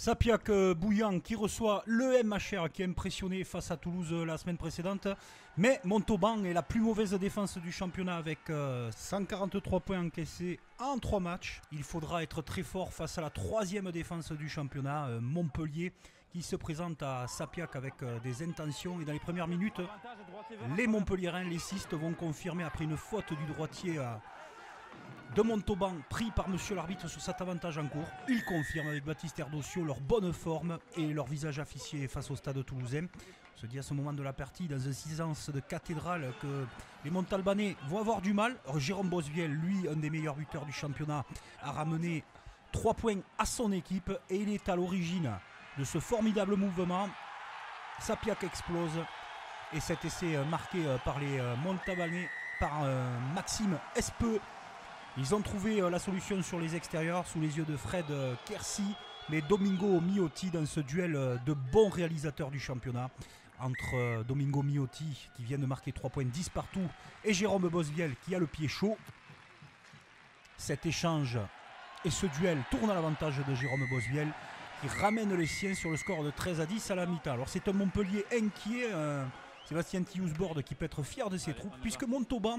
Sapiac Bouillant qui reçoit le MHR qui a impressionné face à Toulouse la semaine précédente. Mais Montauban est la plus mauvaise défense du championnat avec 143 points encaissés en 3 matchs. Il faudra être très fort face à la troisième défense du championnat, Montpellier, qui se présente à Sapiac avec des intentions. Et dans les premières minutes, les Montpelliérains, les Cistes, vont confirmer après une faute du droitier de Montauban pris par monsieur l'arbitre sur cet avantage en cours. Ils confirment avec Baptiste Erdocio leur bonne forme et leur visage affiché face au stade toulousain. On se dit à ce moment de la partie, dans un silence de cathédrale, que les Montalbanais vont avoir du mal. Alors, Jérôme Bosviel, lui, un des meilleurs buteurs du championnat, a ramené 3 points à son équipe et il est à l'origine de ce formidable mouvement. Sapiac explose et cet essai marqué par les Montalbanais, par Maxime Espeux. Ils ont trouvé la solution sur les extérieurs sous les yeux de Fred Kersi, mais Domingo Miotti dans ce duel de bons réalisateurs du championnat entre Domingo Miotti qui vient de marquer 3 points 10 partout et Jérôme Bosviel qui a le pied chaud. Cet échange et ce duel tournent à l'avantage de Jérôme Bosviel qui ramène les siens sur le score de 13-10 à la mi-temps. Alors c'est un Montpellier inquiet, Sébastien Tillous-Borde qui peut être fier de ses troupes, puisque Montauban,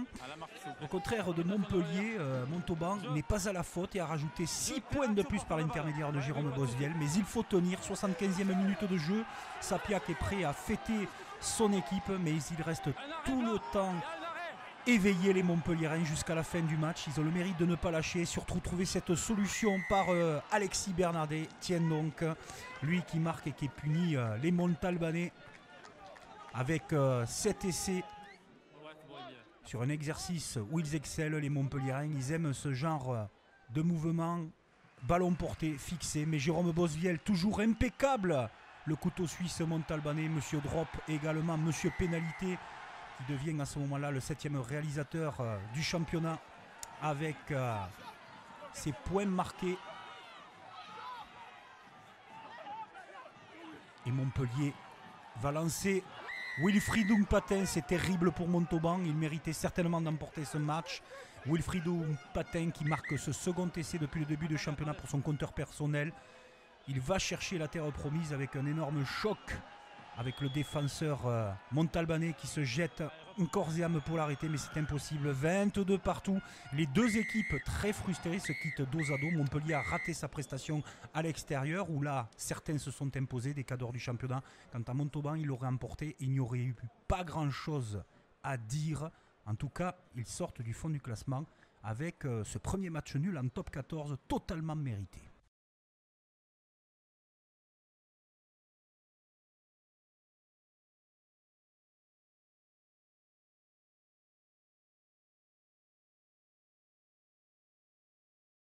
au contraire de Montpellier, Montauban n'est pas à la faute et a rajouté 6 points de plus par l'intermédiaire de Jérôme Bosviel. Mais il faut tenir, 75e minute de jeu, Sapiac est prêt à fêter son équipe, mais il reste tout le temps éveillé les Montpelliérains jusqu'à la fin du match. Ils ont le mérite de ne pas lâcher, surtout trouver cette solution par Alexis Bernardet. Tiens donc, lui qui marque et qui puni les Montalbanais avec 7 essais sur un exercice où ils excellent, les Montpelliérains. Ils aiment ce genre de mouvement, ballon porté, fixé. Mais Jérôme Bosviel, toujours impeccable. Le couteau suisse montalbanais, Monsieur Drop, et également Monsieur Pénalité, qui devient à ce moment-là le 7e réalisateur du championnat avec ses points marqués. Et Montpellier va lancer Wilfried Patin. C'est terrible pour Montauban, il méritait certainement d'emporter ce match. Wilfried Patin qui marque ce second essai depuis le début du championnat pour son compteur personnel. Il va chercher la terre promise avec un énorme choc avec le défenseur montalbanais qui se jette un corps et âme pour l'arrêter, mais c'est impossible. 22 partout. Les deux équipes très frustrées se quittent dos à dos. Montpellier a raté sa prestation à l'extérieur, où là, certains se sont imposés, des cadors du championnat. Quant à Montauban, il l'aurait emporté. Il n'y aurait eu pas grand-chose à dire. En tout cas, ils sortent du fond du classement avec ce premier match nul en top 14 totalement mérité.